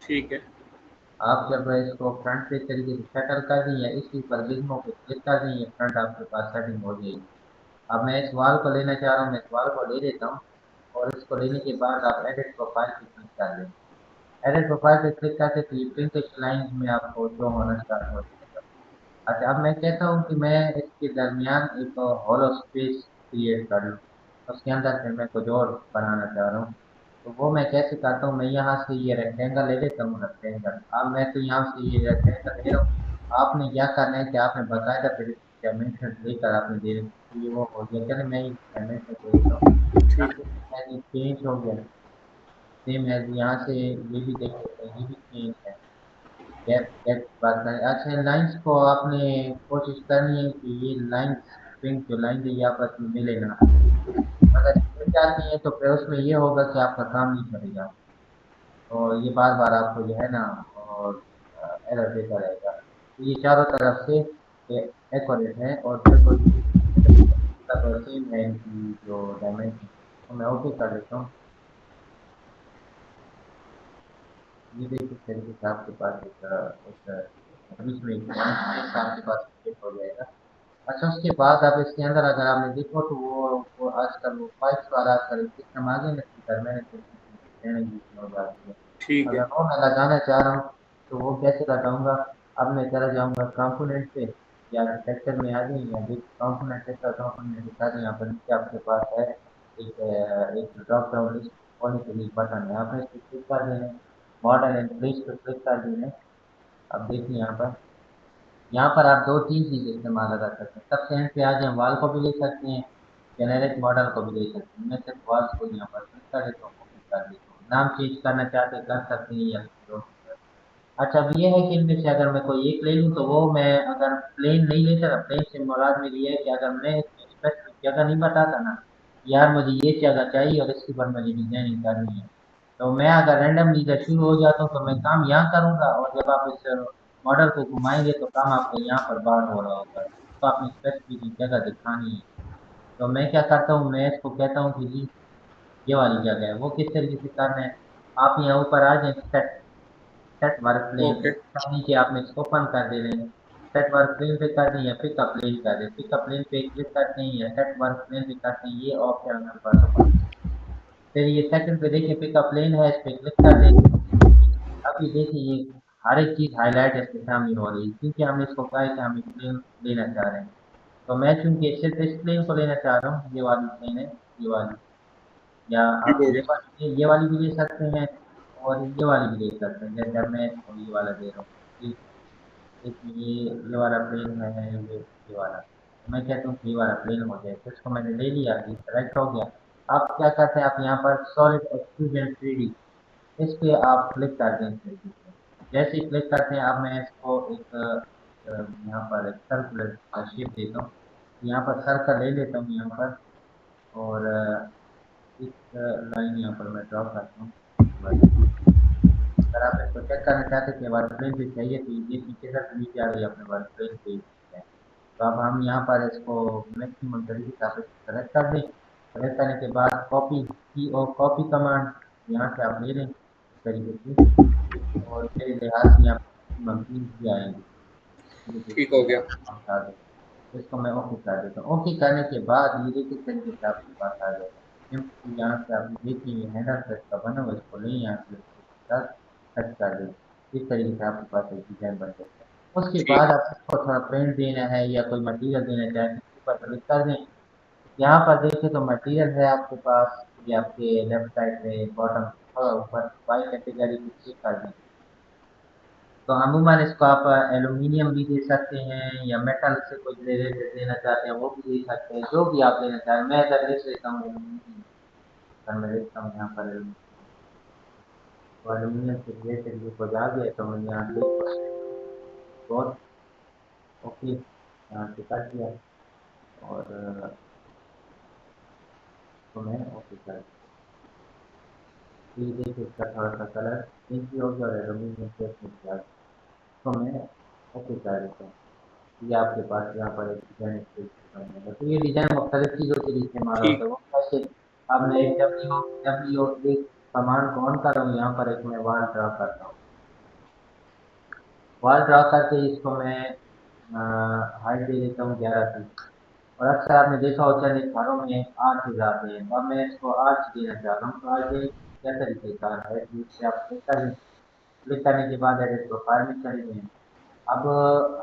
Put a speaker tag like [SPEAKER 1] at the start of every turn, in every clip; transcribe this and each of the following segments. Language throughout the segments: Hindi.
[SPEAKER 1] ठीक है।
[SPEAKER 2] आप जब इसको फ्रंट पे इस तरीके से सेटल कर दें या इसी पर लिज्मो पे क्लिक कर दें, ये फ्रंट आपके पास सेटिंग हो जाएगी। अब मैं इस वाल को लेना चाह रहा हूँ, मैं इस वाल को ले लेता हूँ और इसको लेने के बाद आप एडिट प्रोफाइल पे क्लिक कर दें। एडिट प्रोफाइल पे क्लिक करके तो ये पिंकिश लाइन में आपको शो होना स्टार्ट हो जाएगा। अच्छा, अब मैं कहता हूँ कि मैं इसके दरमियान एक हॉलो स्पेस क्रिएट कर लूँ, उसके अंदर से मैं कुछ और बनाना चाह रहा हूँ। तो वो मैं कैसे करता हूँ, मैं यहाँ से ये रेक्टेंगल ले लेता हूँ, रेक्टेंगल। अब मैं तो यहाँ से ये रेक्टेंगल ले रहा हूँ। आपने क्या करना है कि आपने बताया फिर डायमेंशन लेकर आपने दे रहे, तो ये वो हो गया। चले मैं डायमेंशन दे देता हूँ।
[SPEAKER 1] ठीक
[SPEAKER 2] अब
[SPEAKER 1] है।
[SPEAKER 2] ये चेंज हो गया, सेम है। यहाँ से ये भी देख सकते हैं, ये भी चेंज है। गेट गेट बात करें। अच्छा, लाइंस को आपने कोशिश करनी है कि ये लाइंस स्ट्रिंग जो लाइन है ये आपस में मिले ना। अगर मिल जाती है तो फिर उसमें ये होगा कि आपका काम नहीं चलेगा और ये बार बार आपको जो है ना और एरर देता रहेगा। तो ये चारों तरफ से एक्यूरेट है और बिल्कुल सेम है इनकी जो डायमेंशन। तो मैं ओके कर देता हूँ। ये देखिए इस तरीके से आपके पास बीच में एक पॉइंट आपके पास क्रिएट हो जाएगा। अच्छा, उसके बाद आप इसके अंदर अगर आपने देखो तो वो आजकल वो पाइप्स वाला आजकल सिस्टम आ गया ना, स्पीकर मैंने देने की हो जाती है।
[SPEAKER 1] ठीक है।
[SPEAKER 2] अगर वो मैं लगाना चाह रहा हूँ तो वो कैसे लगाऊंगा। अब मैं चला जाऊंगा कंपोनेंट पे या आर्किटेक्चर में आ जाए या देख कंपोनेंट का कंपोनेंट दिखा दें। यहाँ पर नीचे आपके पास है एक ड्रॉप डाउन लिस्ट होने के लिए बटन है, आपने इस पर क्लिक कर देना है। मॉडल एंड प्लेस पे क्लिक कर देना है। अब देखिए यहाँ पर आप दो तीन चीजें इस्तेमाल कर सकते हैं। सबसे एंड पे आ जाए, वॉल को भी ले सकते हैं, जेनेरिक मॉडल को भी ले सकते हैं। मैं सिर्फ वॉल्स को यहाँ पर क्लिक कर देता हूँ, कॉपी कर देता हूँ। नाम चेंज करना चाहते हैं कर सकते हैं या फिर दो। अच्छा, अब ये है कि इनमें से अगर मैं कोई एक ले लूँ तो वो मैं अगर प्लेन नहीं लेता ना, प्लेन से मुराद मेरी ये है कि अगर मैं इसमें स्पेसिफिक जगह नहीं बताता ना, यार मुझे ये जगह चाहिए और इसके ऊपर मुझे डिजाइनिंग करनी है, तो मैं अगर रैंडमली इधर शुरू हो जाता हूँ तो मैं काम यहाँ करूंगा और जब आप इस मॉडल को घुमाएंगे तो काम आपको यहाँ पर बाहर हो रहा होगा। तो आपने स्पेसिफिक जगह दिखानी है। तो मैं क्या करता हूँ, मैं इसको कहता हूँ कि जी ये वाली जगह है। वो किस तरीके से करना है, आप यहाँ ऊपर आ जाए, set set work plain
[SPEAKER 1] okay.
[SPEAKER 2] नीचे आपने इसको ओपन कर देना है। सेट वर्क प्लेन पे कर दें या पिकअप प्लेन कर दें, पिकअप प्लेन पे क्लिक करते हैं या सेट वर्क प्लेन पे करते हैं, ये ऑप्शन हमारे पास ओपन। फिर ये सेकंड पे देखिए पिकअप प्लेन है, इस पे क्लिक कर दें। अभी देखिए ये हर एक चीज हाईलाइट इसके सामने हो रही है क्योंकि हमने इसको कहा है कि हम एक प्लेन लेना चाह रहे हैं। तो मैं चूंकि सिर्फ इस प्लेन को लेना चाह रहा हूँ, ये वाली प्लेन है, ये वाली। या
[SPEAKER 1] ठीक
[SPEAKER 2] आप
[SPEAKER 1] हो गया।
[SPEAKER 2] ये वाली भी ले सकते हैं और ये वाली भी ले सकते हैं। जैसे अब मैं इसको ये वाला दे रहा हूँ, एक ये वाला प्लेन है, ये वाला। तो मैं कहता हूँ कि ये वाला प्लेन हो जाए, तो इसको मैंने ले लिया, ये सेलेक्ट हो गया। अब क्या करते हैं, आप यहाँ पर सॉलिड एक्सट्रूजन 3D, इस पे आप क्लिक कर दें इस तरीके से। जैसे ही क्लिक करते हैं, अब मैं इसको एक यहाँ पर एक सर्कुलर शेप देता हूँ। यहाँ पर सर्कल ले लेता हूँ यहाँ पर और एक लाइन यहाँ पर मैं ड्रॉ करता हूँ। अगर आप इसको चेक करना चाहते हैं कि वर्क प्लेन पे चाहिए तो ये पीछे तक नीचे आ गई अपने वर्क प्लेन पे है। तो अब हम यहाँ पर इसको मैक्सिमम तरीके से आप इसको सेलेक्ट कर दें। सेलेक्ट करने के बाद कॉपी की और कॉपी कमांड यहाँ से आप ले लें इस तरीके से और मेरे लिहाज से यहाँ मैक्सिमम 3 आएंगे। ये
[SPEAKER 1] ठीक
[SPEAKER 2] देखिए
[SPEAKER 1] हो गया।
[SPEAKER 2] आप बता दें। इसको मैं ओके कर देता हूँ। ओके करने के बाद ये देखिए इस तरीके से आपके पास आ जाएगा। सिंपली यहाँ से आप देखिए ये हैंडल सेट का बना हुआ, इसको लें यहाँ से टच कर दें। इस तरीके से आपके पास एक डिजाइन बन जाता है। उसके
[SPEAKER 1] ठीक
[SPEAKER 2] बाद
[SPEAKER 1] है।
[SPEAKER 2] आप इसको थोड़ा प्रिंट देना है या कोई मटेरियल देना चाहें तो इसके ऊपर क्लिक कर दें। यहाँ पर देखिए तो मटेरियल है आपके पास, ये आपके लेफ्ट साइड में बॉटम थोड़ा ऊपर बाई कैटेगरी पे क्लिक कर दें। तो अमूमन इसको आप एल्यूमिनियम भी दे सकते हैं या मेटल से कुछ रिलेटेड देना चाहते हैं वो भी दे सकते हैं, जो भी आप देना चाहें। मैं अगर लिख लेता हूँ एल्यूमिनियम, अगर मैं लिखता हूँ यहाँ पर एल्यूमिनियम, तो एल्यूमिनियम से रिलेटेड ये कुछ आ गया तो मैं यहाँ लिख और ओके यहाँ से कर दिया और तो मैं ओके कर दिया। तो ये देखिए इसका थोड़ा सा कलर चेंज भी हो गया और एल्यूमिनियम से इसमें भी आ गया। तो मैं ओके कर देता हूँ। ये आपके पास यहाँ पर एक डिजाइन स्पेस बन जाएगा। तो ये डिजाइन मुख्तलिफ चीज़ों के लिए इस्तेमाल होता
[SPEAKER 1] ठीक।
[SPEAKER 2] है। वो कैसे, अब मैं डब्ल्यू डब्ल्यू एक कमांड को ऑन कर रहा हूँ, यहाँ पर एक मैं वाल ड्रा करता हूँ। वॉल ड्रा करके इसको मैं हाइट दे देता हूँ 11 फीट। और अक्सर आपने देखा होगा कि घरों में आर्च लगाते हैं, तो अब मैं इसको आर्च देना चाह रहा हूँ। तो आगे क्या तरीके का है जिससे आप क्लिक करने के बाद एडिट प्रोफाइल में चले गए। अब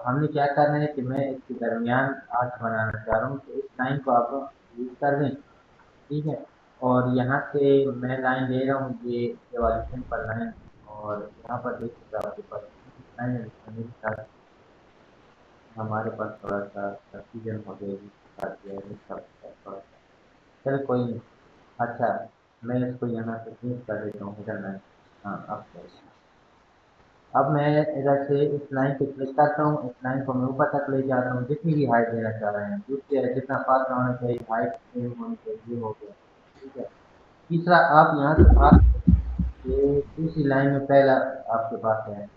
[SPEAKER 2] हमने क्या करना है कि मैं इसके दरमियान आर्च बनाना चाह रहा हूँ, तो इस लाइन को आप यूज कर लें। ठीक है। और यहाँ से मैं लाइन ले रहा हूँ, ये वाली सिंपल लाइन। और यहाँ पर देखिएगा आपके पास लाइन है, जिसमें मेरे साथ हमारे पास थोड़ा सा कंफ्यूजन हो गया थोड़ा सा। चलो कोई नहीं। अच्छा, मैं इसको यहाँ से चेंज कर देता हूँ मिडल लाइन। हाँ, अब सही। अब मैं इधर से इस लाइन पे क्लिक करता हूँ, इस लाइन को मैं ऊपर तक ले जाता हूँ जितनी भी हाइट देना चाह रहे हैं, दूसरे जितना फासला होना चाहिए, हाइट सेम होनी चाहिए, हो गया। ठीक है। तीसरा, आप यहाँ से ये दूसरी लाइन में पहला आपके पास है,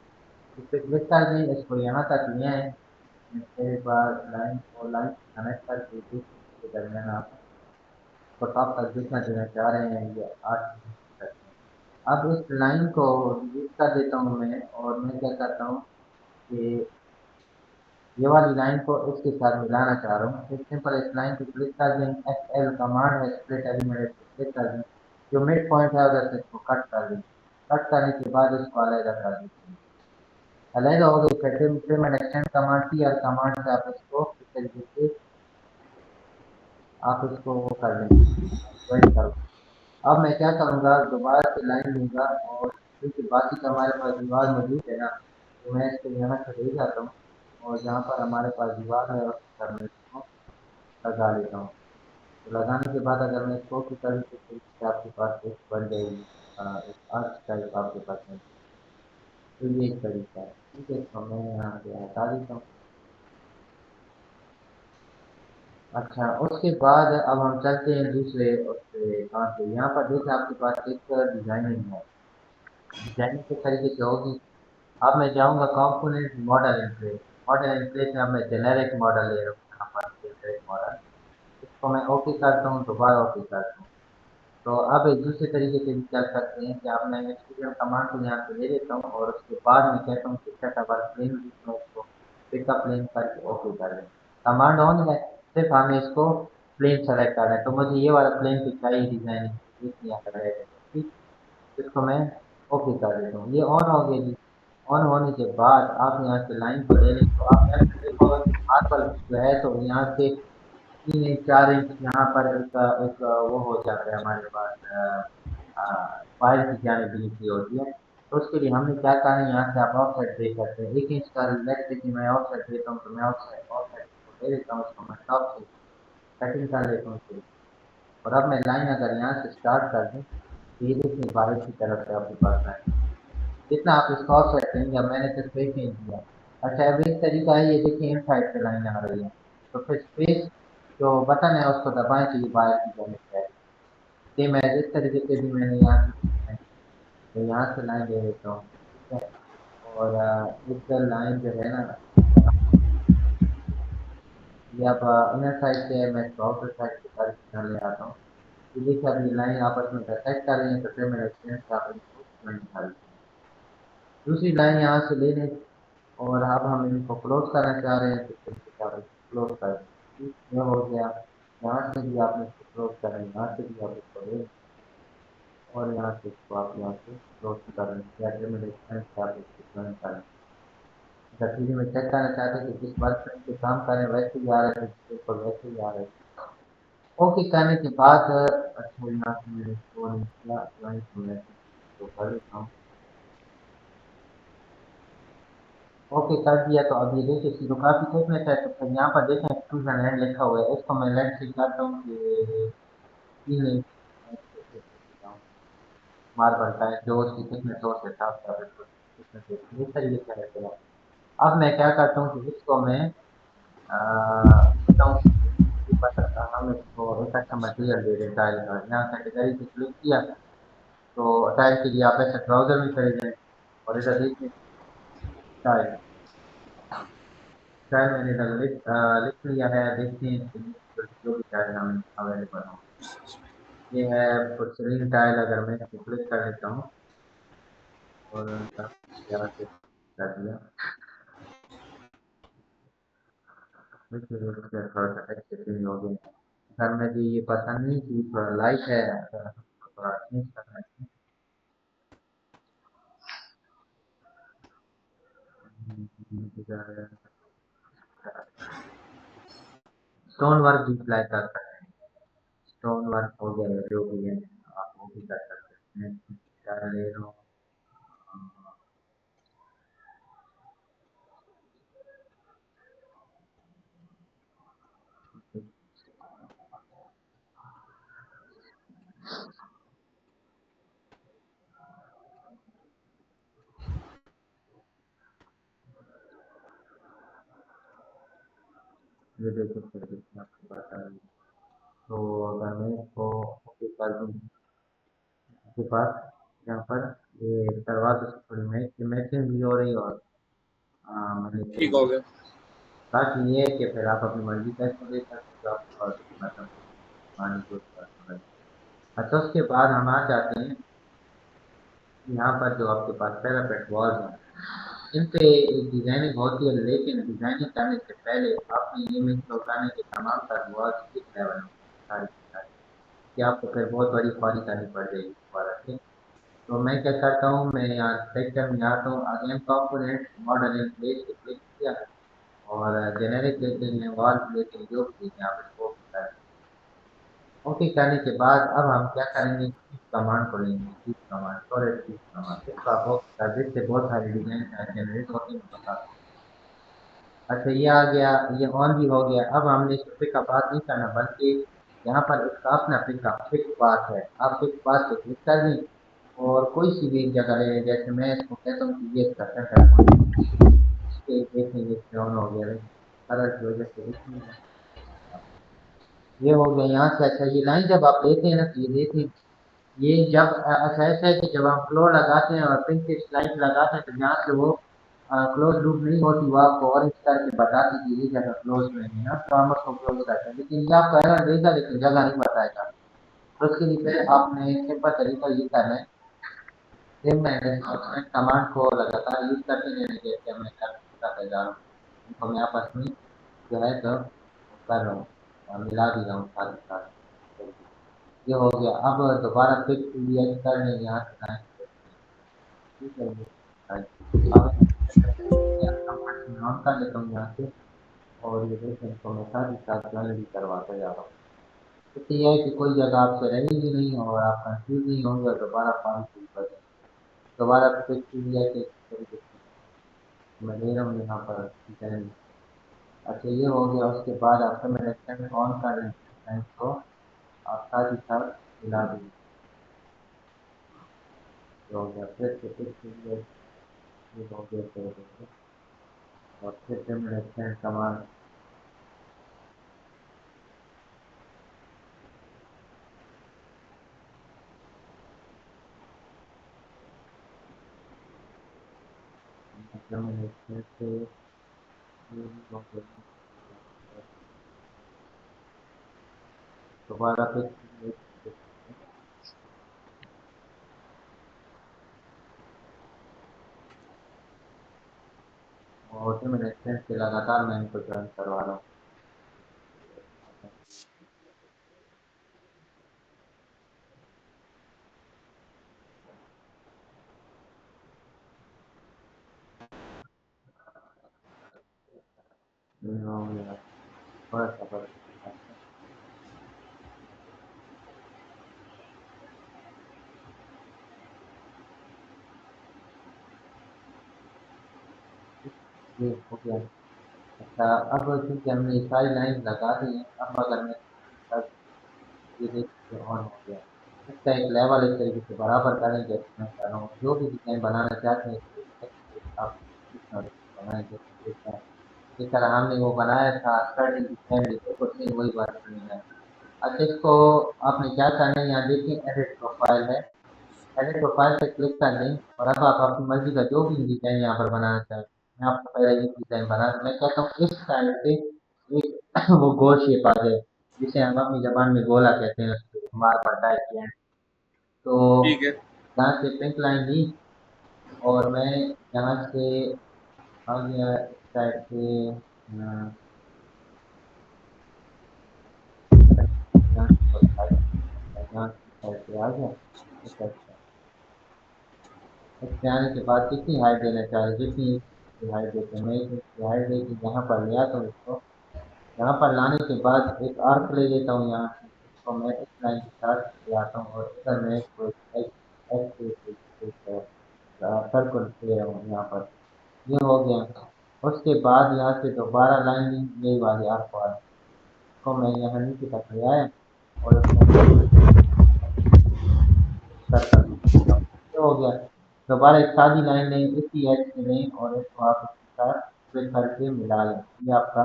[SPEAKER 2] इस पे क्लिक कर दें, इसको यहाँ तक ले आए। मेरे पास लाइन और लाइन कनेक्ट करके के दरमियान आप को टॉप तक जितना देना चाह रहे हैं, ये 8 करते हैं। अब इस लाइन को डिलीट कर देता हूँ मैं, और मैं क्या करता हूँ कि ये वाली लाइन को इसके साथ मिलाना चाह रहा हूँ। एक सिंपल इस लाइन को क्लिक कर दें, एल कमांड है, स्प्लिट एलिमेंट को क्लिक कर दें, जो मिड पॉइंट है उधर से इसको कट कर दें। कट करने के बाद इसको अलग कर दें। अलग हो गई, फिर मैंने एक्सटेंड कमांड की, और कमांड से आप इसको इस तरीके से आप इसको वो कर लेंगे, वेट कर। अब मैं क्या करूँगा, दोबारा से लाइन लूँगा, और क्योंकि बाकी का हमारे पास दीवार मौजूद है ना, तो मैं इसको यहाँ से ले जाता हूँ, और जहाँ पर हमारे पास दीवार है उस पर मैं इसको लगा लेता हूँ। तो लगाने के बाद अगर मैं इसको की करूँ तो फिर आपके पास एक बन जाएगी, एक आर्च टाइप आपके पास है। तो ये एक तरीका है। ठीक है, तो मैं यहाँ से हटा देता हूँ। अच्छा, उसके बाद अब हम चलते हैं दूसरे उससे कहाँ से, यहाँ पर देखिए आपके पास एक डिजाइनिंग है। डिजाइनिंग किस तरीके से होगी, अब मैं जाऊँगा component model in place. Model in place में अब मैं जेनेरिक मॉडल ले रहा हूँ, यहाँ पर जेनेरिक मॉडल। इसको मैं ओके करता हूँ, दोबारा ओके करता हूँ। तो अब एक दूसरे तरीके से भी चल सकते हैं कि अब मैं एक्सटीरियर कमांड को यहाँ से ले लेता हूँ, और उसके बाद मैं कहता हूँ कि सेट अवर प्लेन, जिसमें इसको पिकअप प्लेन करके ओके कर दें। कमांड ऑन है, सिर्फ हमें इसको प्लेन सेलेक्ट करना है, तो मुझे ये वाला प्लेन की चाहिए डिजाइनिंग, यहाँ पर रहेगा। ठीक, इसको मैं ओके कर देता हूँ, ये ऑन हो गया जी। ऑन होने के बाद आप यहाँ से लाइन को ले लें, तो आप यहाँ से देखोगे कि मार्बल जो है, तो यहाँ से 3 इंच 4 इंच यहाँ पर एक वो हो जाता है हमारे पास, फाइल की जानेबिलिटी होती है। तो उसके लिए हमने क्या करना है, यहाँ से आप ऑफसेट दे सकते हैं 1 इंच का। लेट से कि मैं ऑफसेट देता हूँ, तो मैं ऑफसेट ऑफसेट को दे देता हूँ, उसको मैं टॉप से कटिंग कर लेता हूँ फिर। और अब मैं लाइन अगर यहाँ से स्टार्ट कर दूँ, तो ये देखिए बाहर की तरफ से आपके पास लाइन, जितना आप इसको ऑफसेट देंगे, अब मैंने सिर्फ 1 इंच दिया। अच्छा, अब एक तरीका है, ये देखिए इन साइड से लाइन आ रही है, तो फिर स्पेस जो बटन है उसको दबाएं तो ये बाहर की जाने जाए। सेम है, इस तरीके से भी मैंने यहाँ से, तो यहाँ से लाइन ले लेता हूँ। ठीक है। और एक लाइन जो है ना, ये अब इनर साइड से है, मैं इसको आउटर साइड से कर ले आता हूँ। तो देखिए अब ये लाइन आपस में कनेक्ट कर रही है, तो फिर मैंने एक्सटेंड का लाइन निकाल दी। दूसरी लाइन यहाँ से ले लें, और अब हम इनको क्लोज करना चाह रहे हैं, तो फिर क्लोज कर दें। ठीक, ये हो गया। यहाँ से भी आपने इसको क्लोज करना है, यहाँ से भी आप इसको ले, और यहाँ से इसको आप यहाँ से क्लोज कर लें, या एक्सटेंड से आप इसको ज्वाइन कर लें। गतिविधि में चेक करना चाहते हैं कि जिस वर्क पे काम कर रहे हैं वैसे ही आ रहे हैं, बिल्कुल वैसे ही आ रहे हैं। ओके करने के बाद अच्छा, यहाँ से मैंने इसको नहीं किया, ज्वाइन को मैं तो कर देता हूँ। ओके कर दिया, तो अब ये देखिए इसकी जो काफी थिकनेस है, तो फिर यहाँ पर देखें एक्सट्रूजन एंड लिखा हुआ है, इसको मैं लेफ्ट से करता हूँ कि 3 इंच मार्बल का है, जो उसकी थिकनेस हो उसके हिसाब से आप इसको थिकनेस देखिए, इस तरीके से रहेगा। अब मैं क्या करता हूँ कि इसको मैं कहता हूँ कि हम इसको एक अच्छा मटेरियल दे दें टाइल का। यहाँ कैटेगरी से क्लिक किया, तो टाइल के लिए आप ऐसे ट्राउजर भी खरीदें, और इधर देखिए टाइल, टाइल मैंने इधर लिख लिया है। देखते हैं इसके लिए जो भी टाइल हमें अवेलेबल हो। ये है पोर्सिलीन टाइल, अगर मैं इसको क्लिक कर लेता हूँ, और यहाँ से कर दिया। देखिए थोड़ा सा टेक्सचर चेंज हो गया। सर मुझे ये पसंद नहीं थी, थोड़ा लाइट है, अगर हम थोड़ा चेंज करना है। स्टोन वर्क भी अप्लाई कर सकते हैं। स्टोन वर्क हो गया जो भी है, आप वो भी कर सकते हैं। मैं क्या ले रहा हूँ, ये देखो सर, मैं आपको बता रही हूँ। तो अगर मैं इसको ओके कर दूँ के पास, यहाँ पर ये करवा दो, थोड़ी मैचिंग भी हो रही है, और मैंने
[SPEAKER 1] ठीक हो गया।
[SPEAKER 2] बाकी ये है कि फिर आप अपनी मर्जी का इसको दे सकते हो, जो आपको मतलब पानी को अच्छा। उसके बाद हम आ जाते हैं यहाँ पर, जो आपके पास पैरापेट वॉल्स हैं, इन पे एक डिजाइनिंग होती है, लेकिन डिजाइनिंग करने से पहले आपने ये मिस उठाने के तमाम तर वॉल्स किस लेवल में सारी की सारी, कि आपको फिर बहुत बड़ी ख्वारी करनी पड़ जाएगी दोबारा से। तो मैं क्या करता हूँ, मैं यहाँ सेक्टर में आता हूँ, again component model in place पे क्लिक किया, और जेनेरिक लेते हैं, वॉल लेते हैं, जो भी यहाँ पे स्कोप होता है। ओके करने के बाद अब हम क्या करेंगे, इस कमांड को लेंगे, इस कमांड, स्टोरेज इस कमांड, इसको आप ओके कर दें, इससे बहुत सारे डिजाइन जनरेट होते हैं, मैं बताता हूँ। अच्छा ये आ गया, ये ऑन भी हो गया। अब हमने इसको पिक अप बात नहीं करना, बल्कि यहाँ पर इसका अपना पिक अप पिक पाथ है, आप पिक पाथ पे क्लिक कर दें, और कोई सी भी एक जगह ले लें। जैसे मैं इसको कहता हूँ कि ये इसका सेंटर पॉइंट, इसके देखेंगे ऑन हो गया भाई, कलर की वजह से इसमें ये हो गया यहाँ से। अच्छा ये लाइन जब आप लेते हैं ना, तो ये देखें, ये जब अच्छा ऐसा है कि जब हम फ्लोर लगाते हैं और पिंक की लाइट लगाते हैं, तो जहाँ से वो क्लोज लूप नहीं होती, वो आपको ऑरेंज करके बताती कि ये जगह क्लोज में है ना, तो हम उसको क्लोज करते हैं। लेकिन ये आपको एरर देगा, लेकिन जगह नहीं बताएगा। तो उसके लिए फिर आपने सिंपल तरीका ये करना है, सेम मैंने एक्सटेंड कमांड को लगातार यूज करते रहना, जैसे मैं करते जा रहा हूँ, इनको मैं आपस में जो है तो कर रहा हूँ, और मिला भी रहा हूँ साथ ही साथ। ये हो गया। अब दोबारा फिर क्लियर कर लेंगे यहाँ से, ठीक है ये। अब मैं ऑन कर लेता हूँ यहाँ से, और ये देखें, इनको मैं साथ ही साथ ज्वाइन भी करवाते जा रहा हूँ। इससे यह है कि कोई जगह आपसे रहेगी नहीं, और आप कंफ्यूज नहीं होंगे, और दोबारा फॉर्म फिल कर देंगे। दोबारा फिर क्लियर के तरीके से मैं ले रहा हूँ यहाँ पर डिजाइन। अच्छा ये हो गया। उसके बाद आपका मैं रेस्टोरेंट ऑन कर लेते हैं, तो आप साथ ही साथ मिला देंगे। ये हो गया, फिर से फिर क्लियर, ये हो गया फिर, और फिर से मैं रेस्टोरेंट कमांड से दोबारा फिर होते में रेस्टोरेंट से लगातार मैं इनको ज्वाइन करवा रहा हूँ। ये हो गया, थोड़ा सा बस ये हो गया। अच्छा अब चूंकि हमने ये सारी लाइन लगा दी है, अब अगर मैं अब ये देखिए ऑन हो गया, इसका एक लेवल इस तरीके से बराबर करें, जैसे मैं कर रहा हूँ। जो भी डिजाइन बनाना चाहते हैं आप इस तरह से बनाएं, जैसे जिस तरह हमने वो बनाया था स्टार्टिंग डिजाइन, देखो सेम वही बात करनी है। अच्छा इसको आपने क्या करना है, यहाँ देखिए एडिट प्रोफाइल है, एडिट प्रोफाइल पे क्लिक कर लें, और अब आप अपनी मर्जी का जो भी डिजाइन यहाँ पर बनाना चाहें। मैं आपको पहले ये डिजाइन बना, मैं कहता हूँ इस साइड से एक वो गोल शेप आ जाए, जिसे हम अपनी जबान में गोला कहते हैं, उसको मार पड़ता है। तो
[SPEAKER 1] ठीक है।
[SPEAKER 2] यहाँ से पिंक लाइन ली, और मैं यहाँ से आ गया इस साइड से, यहाँ की साइड पे आ गया। अच्छा अच्छा, इसके आने के बाद कितनी हाइट देना चाह रहे, जितनी हाइट देते हैं, मैं इतनी हाइट दे के यहाँ पर ले आता हूँ इसको। यहाँ पर लाने के बाद एक आर्क ले लेता हूँ यहाँ से, इसको मैं इस लाइन के साथ ले आता हूँ और इधर मैं इसको सर्कल ले रहा हूँ यहाँ पर। ये हो गया। उसके बाद यहाँ से दोबारा लाइन यही वाली आर्क वाली, इसको मैं यहाँ नीचे तक ले आया और इसको मैं सर्कल हो गया। दोबारा एक सादी लाइन लें, इसी एज से लें और इसको आप इसके साथ फिर करके मिला लें। ये आपका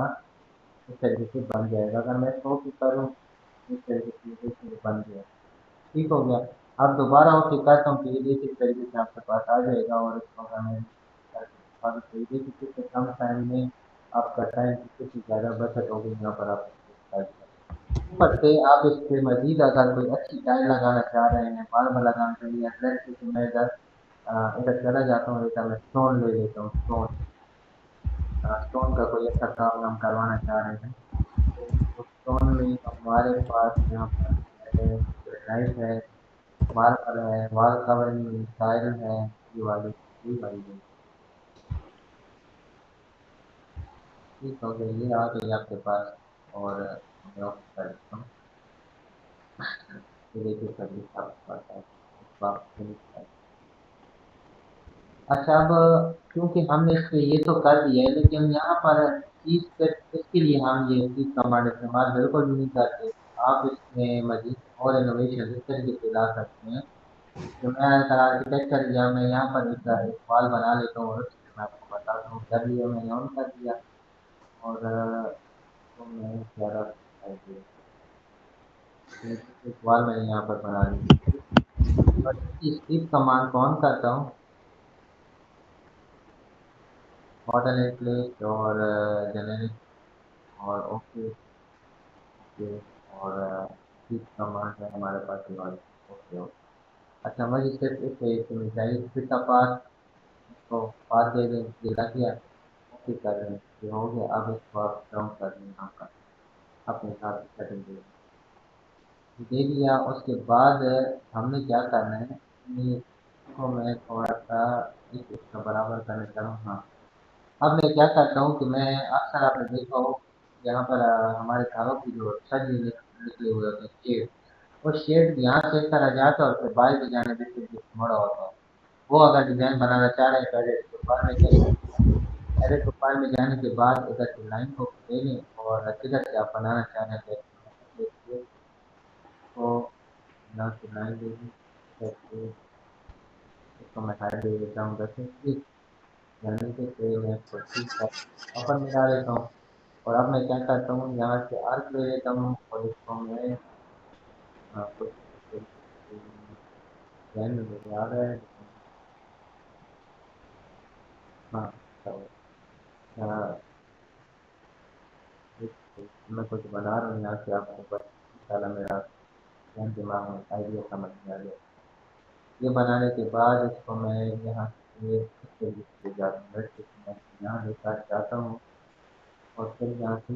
[SPEAKER 2] इस तरीके से बन जाएगा। अगर मैं इसको ओके करूँ, इस तरीके से देखिए बन गया। ठीक हो गया। अब दोबारा ओके करता हूँ, तो ये देखिए इस तरीके से आपके पास आ जाएगा और इसको अगर मैं करके दिखा दूँ, तो ये देखिए कितने कम टाइम में आपका टाइम की कितनी ज़्यादा बचत होगी। यहाँ पर आप ऊपर से आप इस पे मजीद अगर कोई अच्छी टाइल लगाना चाह रहे हैं, मार्बल लगाना चाहिए, अट्रैक्टिव, तो मैं इधर इधर चला जाता हूँ, इधर मैं स्टोन ले लेता हूँ। स्टोन, स्टोन का कोई अच्छा काम हम करवाना चाह रहे हैं, तो स्टोन में हमारे पास यहाँ पर है ग्रेनाइट है, मार्बल है, वॉल कवरिंग टाइल है, ये वाली है। ठीक हो गया, ये आ गई आपके पास। और मैं ऑफ कर देता हूँ। ये देखिए सर्विस आपके पास है, इसको आप फिनिश कर। अच्छा, अब क्योंकि हमने इस पे ये तो कर दिया है, लेकिन यहाँ पर चीज़ पे इसके लिए हम ये चीज़ कमांड इस्तेमाल बिल्कुल भी नहीं करते। आप इसमें मजीद और इनोवेशन इस तरीके से ला सकते हैं कि मैं अगर आर्किटेक्चर या मैं यहाँ पर एक वॉल बना लेता हूँ और उसमें मैं आपको बताता हूँ, कर लिया मैंने, ऑन कर दिया और तो मैं ज़्यादा एक वॉल मैंने यहाँ पर बना ली और इसकी स्किप कमांड को ऑन करता हूँ, मॉडल एंड प्लेस और जेनेरिक और ओके ओके और स्किप कमांड है हमारे पास ये वाली। Okay okay. अच्छा, मुझे सिर्फ एक मिनट चाहिए, फिर का पास इसको पास दे दें, ये लग गया। ओके कर दें, ये हो गया। अब इसको आप डाउन कर दें, यहाँ पर अपने हिसाब से सेटिंग दे दिया। उसके बाद हमने क्या करना है, ये इसको मैं थोड़ा सा इसका बराबर करना चाह रहा हूँ। हाँ, अब मैं क्या करता हूँ कि मैं अक्सर आपने देखा हो यहाँ पर हमारे घरों की जो छत निकले हुए होते हैं शेड, वो शेड यहाँ से इस तरह जाता है और फिर बाहर की जाने बिल्कुल मोड़ा होता है। वो अगर डिजाइन बनाना चाह रहे हैं, पहले प्रोफाइल में जाइए। पहले प्रोफाइल में जाने के बाद इधर से लाइन को ले लें और किधर से आप बनाना चाह रहे हैं तो यहाँ से लाइन ले ली, इधर से इसको मैं हाइट दे देता हूँ 10 इंच, यानी कि फिर मैं इसको ठीक कर अपन मिला लेता हूँ। और अब मैं क्या करता हूँ, यहाँ से आर्क ले लेता हूँ और इसको मैं कुछ इस तरीके से डिजाइन में मुझे आ रहा है, लेकिन हाँ, तो मैं कुछ बना रहा हूँ यहाँ से, आपको बस इंशाल्लाह मेरा ध्यान दिमाग में आइडिया समझ में आ गया। ये बनाने के बाद इसको मैं यहाँ से इस तरीके से जाता हूँ, मैं यहाँ लेकर जाता हूँ और फिर यहाँ से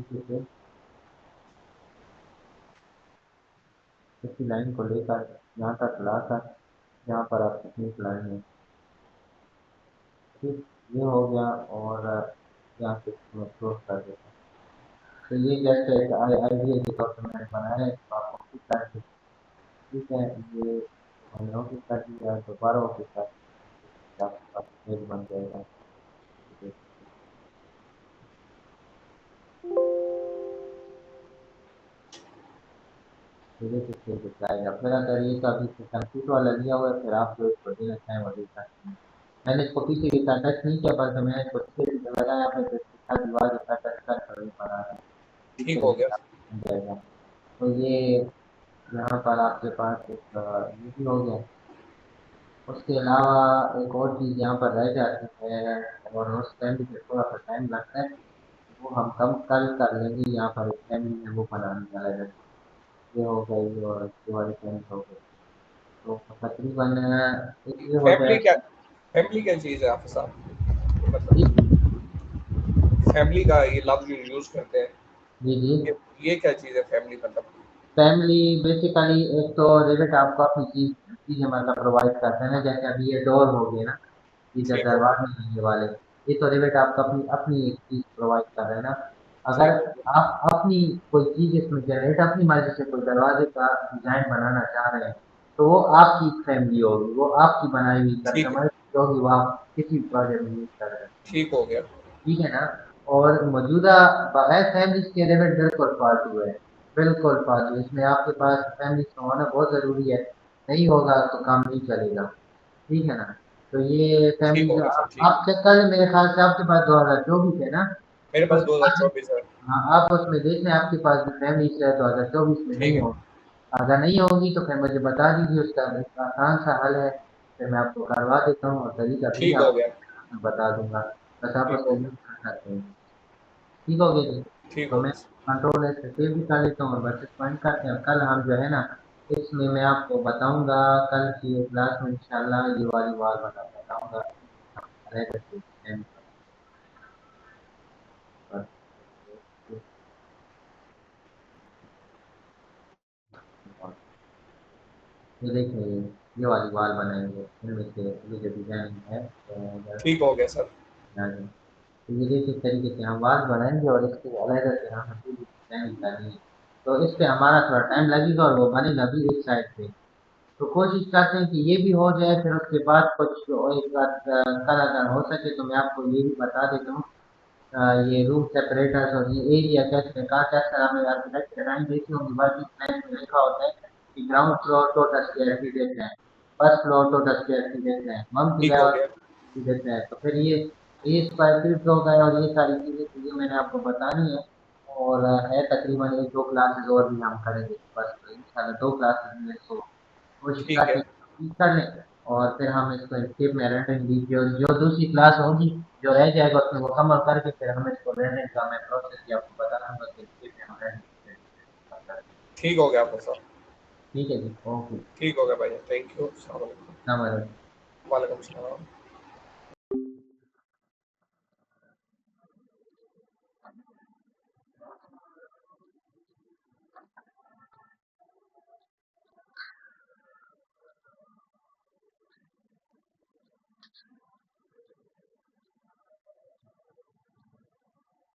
[SPEAKER 2] इसी लाइन को लेकर यहाँ तक लाकर यहाँ पर आप कितनी लाइन है। ठीक, ये हो गया और यहाँ से मैं क्लोज कर देता हूँ। तो ये जस्ट एक आइडिया के तौर पर मैंने बनाया है, तो आप कॉपी करके ठीक है। ये मैंने ओके कर दिया, दोबारा ओके कर दिया, आपके पास पेज बन जाएगा। धीरे से पेज दिखाएगा। फिर अगर ये तो अभी कंप्यूटर वाला लिया हुआ है, फिर आप जो इसको देना चाहें वो दे सकते हैं। मैंने इसको पीछे की तरह टच नहीं किया, बस मैंने इसको सीधे लगाया अपने देखा दीवार के साथ टच कर कर बना है। इस
[SPEAKER 1] ठीक हो
[SPEAKER 2] तरीके
[SPEAKER 1] गया।
[SPEAKER 2] से आप बन जाएगा। तो ये यहाँ पर आपके पास एक ये भी हो गया। उसके अलावा एक और चीज़ यहाँ पर रह जाती है और उस टाइम पे थोड़ा सा टाइम लगता है, वो हम कम कल कर लेंगे। यहाँ पर एक फैमिली में वो बनाने वाला है, ये हो गई और ये वाली फैमिली हो गई, तो तकरीबन एक ये हो
[SPEAKER 1] फैमिली क्या,
[SPEAKER 2] जाएगा।
[SPEAKER 1] फैमिली क्या चीज़ है आपके साथ,
[SPEAKER 2] जी
[SPEAKER 1] मतलब फैमिली का ये लफ्ज जो यूज़ करते हैं,
[SPEAKER 2] जी जी।
[SPEAKER 1] ये ये क्या चीज़ है फैमिली मतलब?
[SPEAKER 2] फैमिली बेसिकली एक तो रिलेट आपको अपनी चीजें मतलब प्रोवाइड करते हैं ना, जैसे अभी ये डोर हो गए ना, ये जो
[SPEAKER 1] ठीक हो गया।
[SPEAKER 2] दरवाजे होने वाले, ये तो रिलेट आपको अपनी अपनी एक चीज प्रोवाइड कर रहे हैं ना। अगर
[SPEAKER 1] ठीक हो गया।
[SPEAKER 2] आप अपनी कोई चीज इसमें जनरेट अपनी मर्जी से कोई दरवाजे का डिजाइन बनाना चाह रहे हैं, तो वो आपकी फैमिली होगी, वो आपकी बनाई हुई
[SPEAKER 1] ठीक
[SPEAKER 2] कस्टमाइज होगी, वो आप किसी प्रोजेक्ट में यूज कर रहे हैं।
[SPEAKER 1] ठीक हो गया।
[SPEAKER 2] ठीक है ना। और मौजूदा बगैर फैमिली के एलिमेंट बिल्कुल फालतू है, बिल्कुल फालतू। इसमें आपके पास फैमिली का होना बहुत ज़रूरी है, नहीं होगा तो काम नहीं चलेगा। ठीक है ना। तो ये
[SPEAKER 1] ठीक
[SPEAKER 2] फैमिली
[SPEAKER 1] हो
[SPEAKER 2] जो
[SPEAKER 1] गया सर, ठीक
[SPEAKER 2] आप
[SPEAKER 1] है।
[SPEAKER 2] चेक कर लें, मेरे ख्याल से आपके पास 2024 है ना।
[SPEAKER 1] मेरे पास
[SPEAKER 2] उसके बाद
[SPEAKER 1] 2024 है।
[SPEAKER 2] हाँ, आप उसमें देख लें आपके पास भी फैमिली से 2024 में
[SPEAKER 1] ठीक
[SPEAKER 2] नहीं
[SPEAKER 1] है।
[SPEAKER 2] हो। अगर नहीं होगी तो फिर मुझे बता दीजिए, उसका एक आसान सा हल है, फिर मैं आपको करवा देता हूँ और तरीका भी
[SPEAKER 1] ठीक हो गया।
[SPEAKER 2] आपको बता दूंगा। बस आप
[SPEAKER 1] ठीक
[SPEAKER 2] उसको
[SPEAKER 1] हो गया।
[SPEAKER 2] यूज़ कर सकते हैं। ठीक हो गया जी।
[SPEAKER 1] ठीक
[SPEAKER 2] तो
[SPEAKER 1] हो
[SPEAKER 2] मैं
[SPEAKER 1] गया।
[SPEAKER 2] कंट्रोल एस से सेव भी कर लेता हूँ और बस पॉइंट करते हैं। कल हम जो है ना, इसमें मैं आपको बताऊंगा, कल की क्लास में इंशाल्लाह ये वाली बात बताऊंगा। रह सकते हैं पर- ये देखिए, ये वाली वाल बनाएंगे इनमें से, ये जो डिजाइन है
[SPEAKER 1] ठीक हो गया सर।
[SPEAKER 2] तो ये देखिए इस तरीके से हम वाल बनाएंगे और इसके अलग से हम पूरी डिजाइन निकालेंगे। तो इस पे हमारा थोड़ा टाइम लगेगा और वो बनेगा भी एक साइड पे। तो कोशिश करते हैं कि ये भी हो जाए, फिर उसके बाद कुछ और एक बात कल अगर हो सके तो मैं आपको ये भी बता देता हूँ। ये रूम सेपरेटर्स और ये एरिया कैसे कहाँ कैसे हमें आर्किटेक्ट ड्राइंग देखी होगी, वर्किंग प्लान में लिखा होता है कि ground floor total square feet देते हैं, first floor total square feet देते हैं, मम
[SPEAKER 1] ठीक हो
[SPEAKER 2] लेवल
[SPEAKER 1] गया।
[SPEAKER 2] देते हैं। तो फिर ये स्क्वायर फीट हो गए और ये सारी चीजें तो ये मैंने आपको बतानी है। और है तकरीबन एक दो क्लासेस और भी हम करेंगे, बस इंशाल्लाह दो क्लासेस में इसको कोशिश
[SPEAKER 1] ठीक
[SPEAKER 2] करते
[SPEAKER 1] है।
[SPEAKER 2] हैं कंप्लीट कर लें। और फिर हम इसको स्किप में रेंडरिंग जो जो दूसरी क्लास होगी, जो रह जाएगा उसमें मुकम्मल करके फिर हम इसको रेंडरिंग का मैं प्रोसेस ही आपको बता दूंगा कि स्किप में हम रेंडरिंग करते हैं।
[SPEAKER 1] ठीक हो गया आपका सर।
[SPEAKER 2] ठीक है जी, ओके।
[SPEAKER 1] ठीक हो गया भाई, थैंक यू। अस्सलाम वालेकुम।
[SPEAKER 2] नमस्ते।
[SPEAKER 1] वालेकुम सलाम।